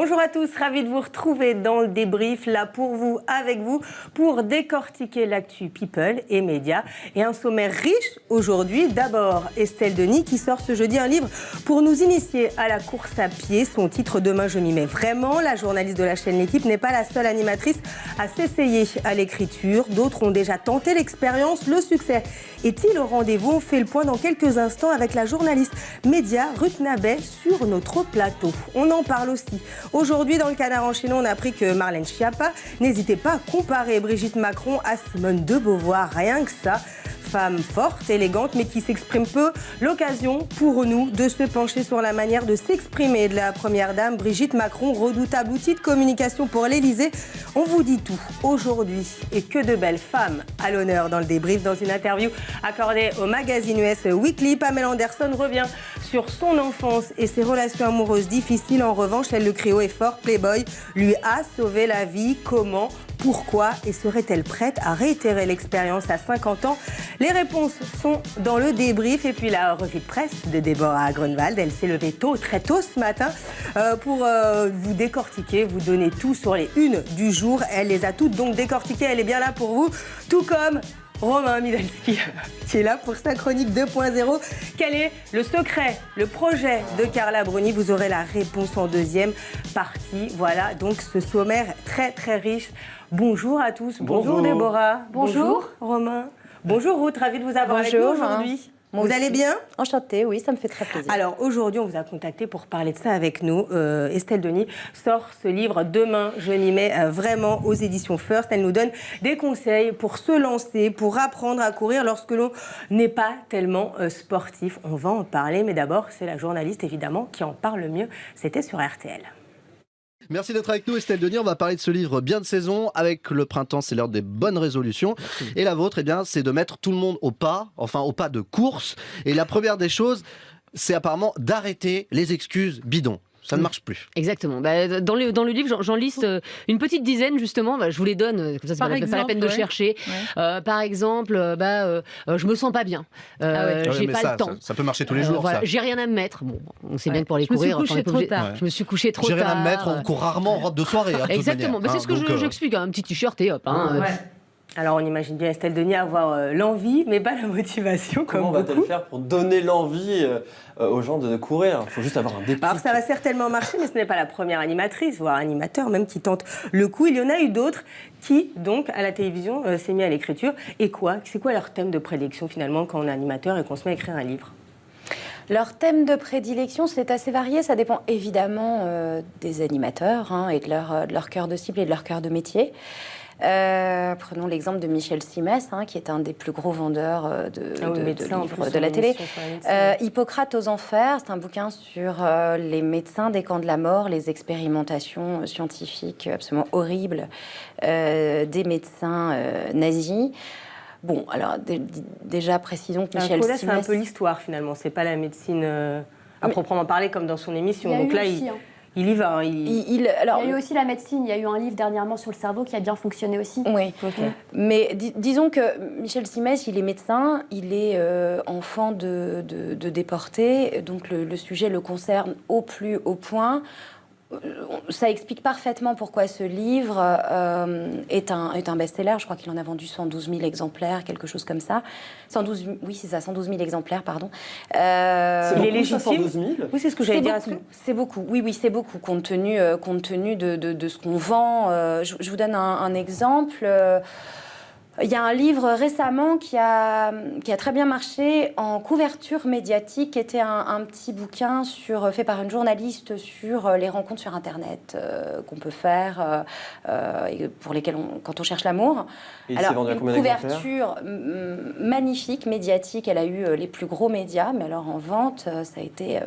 Bonjour à tous, ravi de vous retrouver dans le débrief, là pour vous, avec vous, pour décortiquer l'actu People et médias. Et un sommaire riche aujourd'hui. D'abord, Estelle Denis qui sort ce jeudi un livre pour nous initier à la course à pied. Son titre, Demain je m'y mets vraiment. La journaliste de la chaîne L'Équipe n'est pas la seule animatrice à s'essayer à l'écriture. D'autres ont déjà tenté l'expérience. Le succès est-il au rendez-vous? On fait le point dans quelques instants avec la journaliste média Ruth Nabet sur notre plateau. On en parle aussi. Aujourd'hui, dans le Canard enchaîné, on a appris que Marlène Schiappa n'hésitait pas à comparer Brigitte Macron à Simone de Beauvoir. Rien que ça. Femme forte, élégante, mais qui s'exprime peu. L'occasion pour nous de se pencher sur la manière de s'exprimer de la première dame Brigitte Macron, redoutable outil de communication pour l'Élysée. On vous dit tout aujourd'hui. Et que de belles femmes à l'honneur dans le débrief. Dans une interview accordée au magazine US Weekly, Pamela Anderson revient sur son enfance et ses relations amoureuses difficiles. En revanche, elle le crie haut et fort, Playboy lui a sauvé la vie. Comment ? Pourquoi? Et serait-elle prête à réitérer l'expérience à 50 ans? Les réponses sont dans le débrief. Et puis la revue de presse de Déborah Grunewald. Elle s'est levée tôt, très tôt ce matin pour vous décortiquer, vous donner tout sur les unes du jour. Elle les a toutes donc décortiquées. Elle est bien là pour vous, tout comme Romain Midalski, qui est là pour sa chronique 2.0. Quel est le secret, le projet de Carla Bruni? Vous aurez la réponse en deuxième partie. Voilà, donc ce sommaire très très riche. Bonjour à tous. Bonjour Déborah. Bonjour Romain. Bonjour Ruth, ravie de vous avoir avec nous aujourd'hui. Vous allez bien? Enchantée, oui, ça me fait très plaisir. Alors aujourd'hui, on vous a contacté pour parler de ça avec nous. Estelle Denis sort ce livre Demain, je m'y mets vraiment aux éditions First. Elle nous donne des conseils pour se lancer, pour apprendre à courir lorsque l'on n'est pas tellement sportif. On va en parler, mais d'abord, c'est la journaliste évidemment qui en parle le mieux. C'était sur RTL. Merci d'être avec nous Estelle Denis, on va parler de ce livre bien de saison. Avec le printemps, c'est l'heure des bonnes résolutions. Et la vôtre, eh bien, c'est de mettre tout le monde au pas de course. Et la première des choses, c'est apparemment d'arrêter les excuses bidons. Ça ne marche plus. Exactement. Dans le livre, j'en liste une petite dizaine, justement. Je vous les donne, comme ça, c'est pas la peine de chercher. Ouais. Par exemple, je me sens pas bien. J'ai pas le temps. Ça peut marcher tous les jours, voilà. ça. J'ai rien à me mettre. Bon, on sait bien que pour les courir... Je me suis couché trop tard. J'ai rien à me mettre, on court rarement en robe de soirée. Exactement. C'est ce que j'explique. Un petit t-shirt et hop. Alors on imagine bien Estelle Denis avoir l'envie, mais pas la motivation. Comment va-t-elle faire pour donner l'envie aux gens de courir? Il faut juste avoir un déclic. Alors ça va certainement marcher, mais ce n'est pas la première animatrice, voire animateur même, qui tente le coup. Il y en a eu d'autres qui, donc, à la télévision, s'est mis à l'écriture. Et quoi? C'est quoi leur thème de prédilection finalement quand on est animateur et qu'on se met à écrire un livre? Leur thème de prédilection, c'est assez varié. Ça dépend évidemment des animateurs et de leur cœur de cible et de leur cœur de métier. Prenons l'exemple de Michel Simès, qui est un des plus gros vendeurs de livres de la télé. Hippocrate aux enfers, c'est un bouquin sur les médecins des camps de la mort, les expérimentations scientifiques absolument horribles des médecins nazis. Bon, alors déjà précisons que Michel Simès... C'est un peu l'histoire finalement, c'est pas la médecine à proprement parler comme dans son émission. Donc là, il y va. Il y a eu aussi la médecine. Il y a eu un livre dernièrement sur le cerveau qui a bien fonctionné aussi. Oui. Okay. Mais disons que Michel Simès, il est médecin, il est enfant de déportés, donc le sujet le concerne au plus haut point. Ça explique parfaitement pourquoi ce livre est un best-seller. Je crois qu'il en a vendu 112 000 exemplaires, quelque chose comme ça. 112 000 exemplaires, pardon. Il est légitime. 112 000 Oui, c'est ce que j'allais dire. C'est beaucoup. Oui, c'est beaucoup, compte tenu de ce qu'on vend. Je vous donne un exemple. Il y a un livre récemment qui a très bien marché en couverture médiatique, qui était un petit bouquin fait par une journaliste sur les rencontres sur Internet qu'on peut faire et pour lesquelles quand on cherche l'amour. Alors, une couverture magnifique, médiatique, elle a eu les plus gros médias, mais alors en vente, ça a été...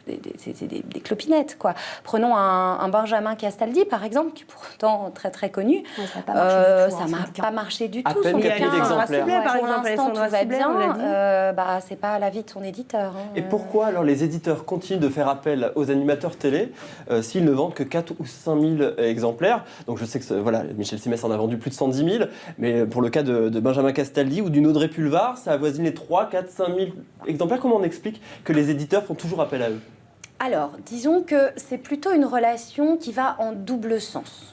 des clopinettes, quoi. Prenons un Benjamin Castaldi, par exemple, qui est pourtant très très connu. Ouais, ça n'a pas marché du tout. À peine 4 000 exemplaires. Pour l'instant, tout va bien. C'est pas l'avis de son éditeur. Et pourquoi alors les éditeurs continuent de faire appel aux animateurs télé s'ils ne vendent que 4 ou 5 000 exemplaires? Donc je sais que Michel Simès en a vendu plus de 110 000, mais pour le cas de Benjamin Castaldi ou d'une Audrey Pulvar, ça avoisine les 3, 4, 5 000 exemplaires. Comment on explique que les éditeurs font toujours appel à eux? Alors, disons que c'est plutôt une relation qui va en double sens.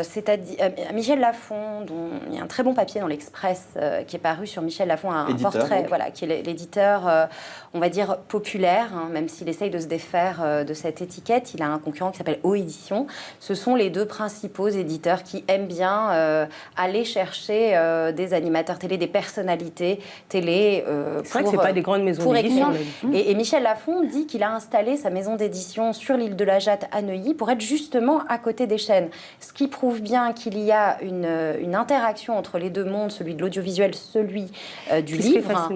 C'est-à-dire Michel Lafon, dont il y a un très bon papier dans l'Express qui est paru sur Michel Lafon, un portrait, voilà, qui est l'éditeur, on va dire, populaire, hein, même s'il essaye de se défaire de cette étiquette. Il a un concurrent qui s'appelle O-Édition. Ce sont les deux principaux éditeurs qui aiment bien aller chercher des animateurs télé, des personnalités télé. C'est vrai que ce n'est pas des grandes maisons d'édition. Et Michel Lafon dit qu'il a installé sa maison d'édition sur l'île de la Jatte à Neuilly pour être justement à côté des chaînes. Ce qui prouve bien qu'il y a une interaction entre les deux mondes, celui de l'audiovisuel, celui du livre,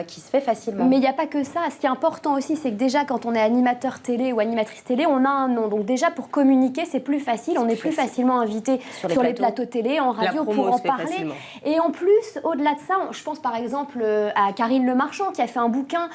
qui se fait facilement. Mais il n'y a pas que ça. Ce qui est important aussi, c'est que déjà, quand on est animateur télé ou animatrice télé, on a un nom. Donc déjà, pour communiquer, c'est plus facile. On est plus facilement invité sur les plateaux télé, en radio, pour en parler. Facilement. Et en plus, au-delà de ça, je pense par exemple à Karine Le Marchand, qui a fait un bouquin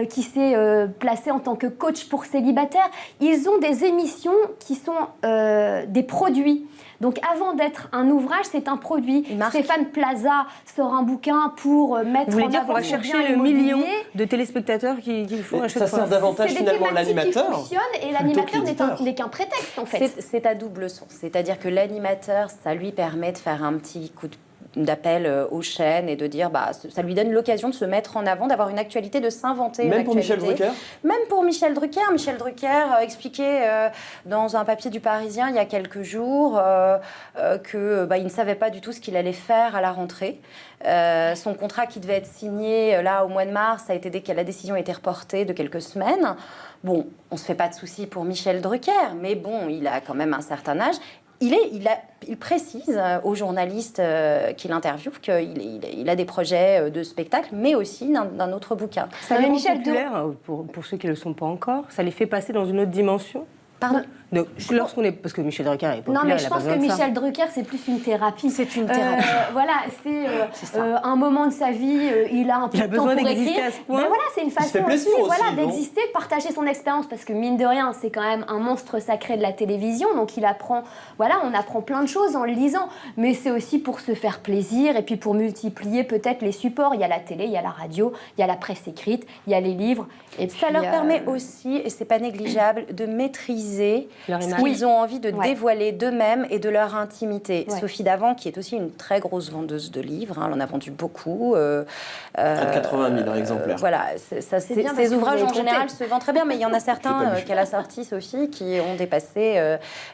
qui s'est placé en tant que coach pour célibataires. Ils ont des émissions qui sont des produits. Donc avant d'être un ouvrage, c'est un produit. Stéphane Plaza sort un bouquin pour mettre Vous voulez en dire avant qu'on va chercher le million de téléspectateurs qu'il faut à chaque fois. Ça sert davantage finalement l'animateur. Qui fonctionne et l'animateur n'est qu'un prétexte en fait. C'est à double sens. C'est-à-dire que l'animateur, ça lui permet de faire un petit coup d'appel aux chaînes et de dire ça lui donne l'occasion de se mettre en avant, d'avoir une actualité, de s'inventer une actualité. Même pour Michel Drucker. Même pour Michel Drucker. Michel Drucker expliquait dans un papier du Parisien il y a quelques jours qu'il ne savait pas du tout ce qu'il allait faire à la rentrée. Son contrat qui devait être signé là au mois de mars a été la décision a été reportée de quelques semaines. Bon, on se fait pas de soucis pour Michel Drucker, mais bon, il a quand même un certain âge. Il précise aux journalistes qu'il interviewe qu'il a des projets de spectacle, mais aussi d'un autre bouquin. Ça les Michel populaire, pour ceux qui ne le sont pas encore, ça les fait passer dans une autre dimension. Pardon. Lorsqu'on est, parce que Michel Drucker est populaire. Non, mais je pense que Michel Drucker, c'est plus une thérapie. C'est une thérapie. Voilà, c'est un moment de sa vie, il a un peu de temps pour écrire. À ce point. Mais voilà, c'est une façon aussi d'exister, de partager son expérience, parce que mine de rien, c'est quand même un monstre sacré de la télévision, donc on apprend plein de choses en le lisant, mais c'est aussi pour se faire plaisir et puis pour multiplier peut-être les supports. Il y a la télé, il y a la radio, il y a la presse écrite, il y a les livres. Et ça leur permet aussi, et c'est pas négligeable, de maîtriser ce qu'ils ont envie de dévoiler d'eux-mêmes et de leur intimité. Ouais. Sophie Davant, qui est aussi une très grosse vendeuse de livres, elle en a vendu beaucoup. Près de 80 000 exemplaires. Voilà, ces ouvrages en général se vendent très bien, mais il y a certains qu'elle a sortis, Sophie, qui ont dépassé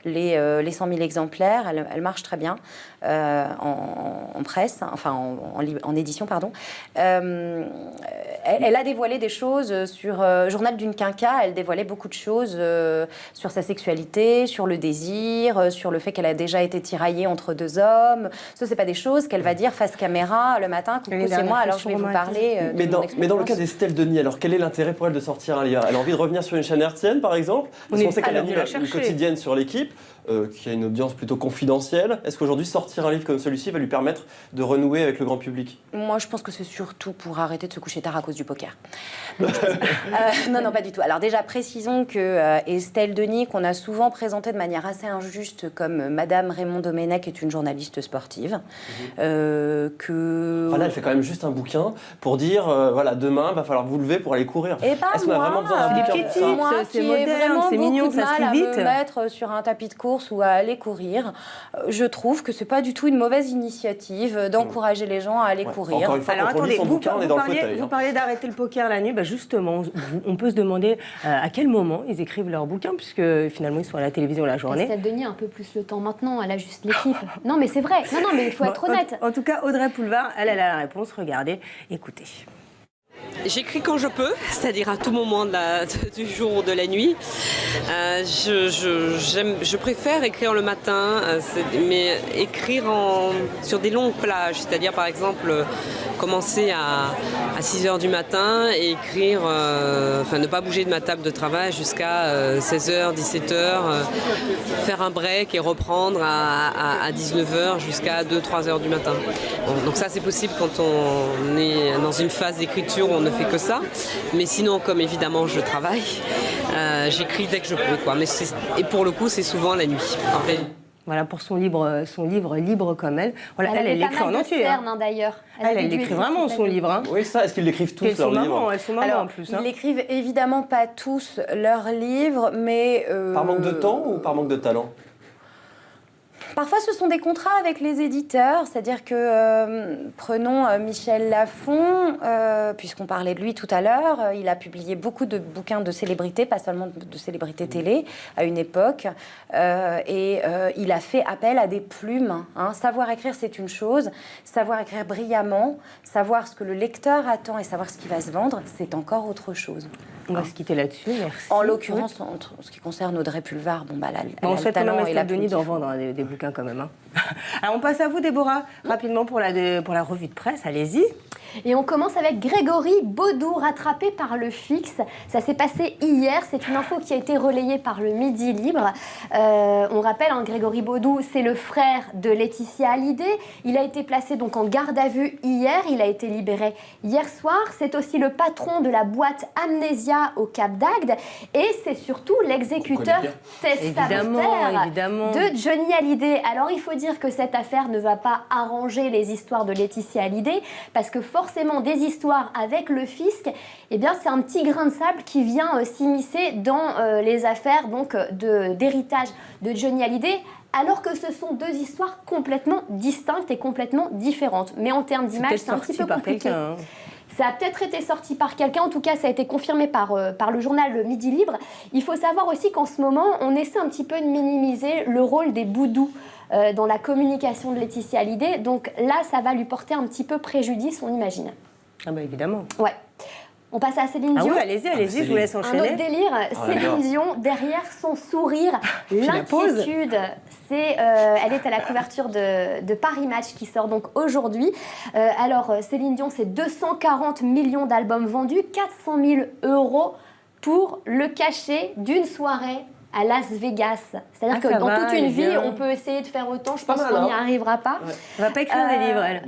les 100 000 exemplaires. Elle marche très bien en presse, enfin en édition, pardon. Elle a dévoilé des choses sur Journal d'une quinca, elle dévoilait beaucoup de choses sur sa sexualité, sur le désir, sur le fait qu'elle a déjà été tiraillée entre deux hommes. Ça, c'est pas des choses qu'elle va dire face caméra le matin. Coucou, c'est moi, alors je vais vous parler. Mais dans le cas d'Estelle Denis, alors quel est l'intérêt pour elle de sortir un livre? Elle a envie de revenir sur une chaîne hertzienne, par exemple? Parce qu'on sait qu'elle anime une quotidienne sur l'équipe, qui a une audience plutôt confidentielle. Est-ce qu'aujourd'hui, sortir un livre comme celui-ci va lui permettre de renouer avec le grand public? Moi, je pense que c'est surtout pour arrêter de se coucher tard à cause du poker. Non, pas du tout. Alors déjà, précisons que Estelle Denis, qu'on a souvent présentée de manière assez injuste comme Madame Raymond Domenech, est une journaliste sportive. Là, elle fait quand même juste un bouquin pour dire, demain, va falloir vous lever pour aller courir. Et est-ce qu'on a vraiment besoin d'un bouquin? C'est moderne, c'est mignon, ça se lit vite. Me mettre sur un tapis de course ou à aller courir, je trouve que c'est pas du tout une mauvaise initiative d'encourager les gens à aller courir. Encore une fois, alors quand on lit son bouquin, on est dans le fauteuil. Vous parlez d'arrêter le poker la nuit, justement, on peut se demander à quel moment ils écrivent leur bouquin, puisque finalement ils sont à la télévision la journée. Estelle Denis a un peu plus le temps maintenant, elle a juste l'équipe. Non mais c'est vrai, non mais il faut être honnête. En tout cas, Audrey Poulevard, elle a la réponse, regardez, écoutez. J'écris quand je peux, c'est-à-dire à tout moment du jour ou de la nuit. Je préfère écrire le matin, mais écrire sur des longues plages, c'est-à-dire par exemple commencer à 6h du matin et écrire, ne pas bouger de ma table de travail jusqu'à 16h, 17h, faire un break et reprendre à 19h jusqu'à 2-3 heures du matin. Bon, donc ça c'est possible quand on est dans une phase d'écriture où on ne fait que ça, mais sinon comme évidemment je travaille, j'écris dès que je peux, quoi. Et pour le coup c'est souvent la nuit. Voilà, pour son livre Libre comme elle. Voilà, elle l'écrit en entier. D'ailleurs. Elle l'écrit vraiment son livre. Hein. Oui, ça, est-ce qu'ils l'écrivent tous leur livre? Elles sont mamans en plus. Ils l'écrivent évidemment pas tous leurs livres, mais... Par manque de temps ou par manque de talent? Parfois, ce sont des contrats avec les éditeurs, c'est-à-dire que, prenons Michel Lafon, puisqu'on parlait de lui tout à l'heure, il a publié beaucoup de bouquins de célébrités, pas seulement de célébrités télé, à une époque, et il a fait appel à des plumes. Hein. Savoir écrire, c'est une chose, savoir écrire brillamment, savoir ce que le lecteur attend et savoir ce qui va se vendre, c'est encore autre chose. On va se quitter là-dessus, merci. En l'occurrence, en ce qui concerne Audrey Pulvar, on souhaite quand même à Estelle Denis d'en vendre des bouquins quand même. Hein. Alors on passe à vous, Déborah, rapidement pour la revue de presse, allez-y. Et on commence avec Grégory Baudou, rattrapé par le fixe. Ça s'est passé hier, c'est une info qui a été relayée par le Midi Libre. On rappelle, Grégory Baudou, c'est le frère de Laetitia Hallyday. Il a été placé donc en garde à vue hier, il a été libéré hier soir. C'est aussi le patron de la boîte Amnésia au Cap d'Agde et c'est surtout l'exécuteur testamentaire de Johnny Hallyday. Alors il faut dire que cette affaire ne va pas arranger les histoires de Laetitia Hallyday parce que forcément des histoires avec le fisc, eh bien c'est un petit grain de sable qui vient s'immiscer dans les affaires donc d'héritage de Johnny Hallyday. Alors que ce sont deux histoires complètement distinctes et complètement différentes. Mais en termes d'image, c'est un petit peu compliqué. Ça a peut-être été sorti par quelqu'un, en tout cas ça a été confirmé par le journal Le Midi Libre. Il faut savoir aussi qu'en ce moment, on essaie un petit peu de minimiser le rôle des boudous dans la communication de Laetitia Hallyday. Donc là, ça va lui porter un petit peu préjudice, on imagine. Ah bah évidemment. Ouais. On passe à Céline Dion. Ah oui, allez-y, je vous laisse enchaîner. Un autre délire, Céline Dion, derrière son sourire, l'inquiétude. Elle est à la couverture de Paris Match qui sort donc aujourd'hui. Alors, Céline Dion, c'est 240 millions d'albums vendus, 400 000 € pour le cachet d'une soirée à Las Vegas. C'est-à-dire que dans toute une vie, on peut essayer de faire autant. Je pense qu'on n'y arrivera pas. Elle va pas écrire des livres, elle.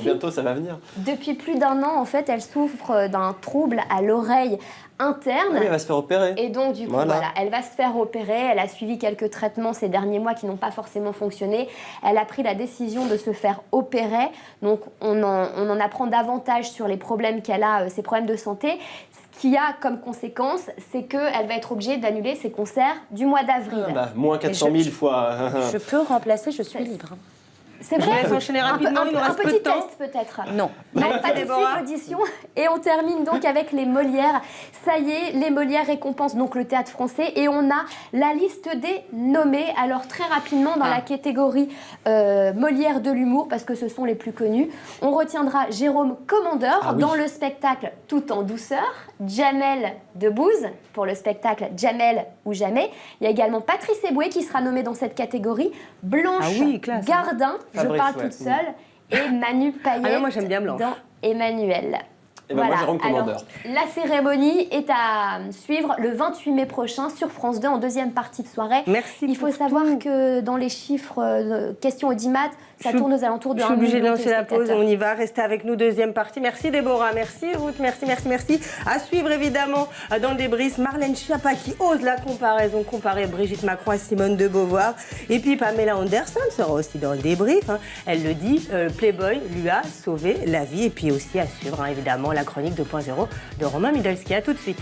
Bientôt, ça va venir. Depuis plus d'1 an, en fait, elle souffre d'un trouble à l'oreille interne. Oui, elle va se faire opérer. Et donc, du coup, voilà, elle va se faire opérer. Elle a suivi quelques traitements ces derniers mois qui n'ont pas forcément fonctionné. Elle a pris la décision de se faire opérer. Donc, on en apprend davantage sur les problèmes qu'elle a, ses problèmes de santé. Ce qui a comme conséquence, c'est qu'elle va être obligée d'annuler ses concerts du mois d'avril. Moins 400 000 fois. Je peux remplacer, je suis libre. C'est vrai. Enchaîner rapidement, un petit test peut-être. Non. Pas de suite audition. Et on termine donc avec les Molières. Ça y est, les Molières récompensent donc le théâtre français et on a la liste des nommés. Alors très rapidement dans la catégorie Molières de l'humour parce que ce sont les plus connus. On retiendra Jérôme Commandeur dans le spectacle Tout en douceur, Jamel Debbouze pour le spectacle Jamel ou jamais. Il y a également Patrice Eboué qui sera nommé dans cette catégorie, Blanche Gardin. Je parle toute seule. Et Manu Payet moi, j'aime bien Blanche. dans Emmanuel. Et moi, Jérôme Commandeur. La cérémonie est à suivre le 28 mai prochain sur France 2 en deuxième partie de soirée. Merci. Il faut savoir que dans les chiffres questions audimat, ça tourne aux alentours de 1 million de spectateurs. Je suis obligée de lancer la pause. On y va. Restez avec nous, deuxième partie. Merci Déborah. Merci Ruth. Merci. À suivre évidemment dans le débrief, Marlène Schiappa qui ose la comparaison, comparer Brigitte Macron à Simone de Beauvoir. Et puis Pamela Anderson sera aussi dans le débrief. Elle le dit, Playboy lui a sauvé la vie. Et puis aussi à suivre évidemment la chronique 2.0 de Romain Midolski. À tout de suite.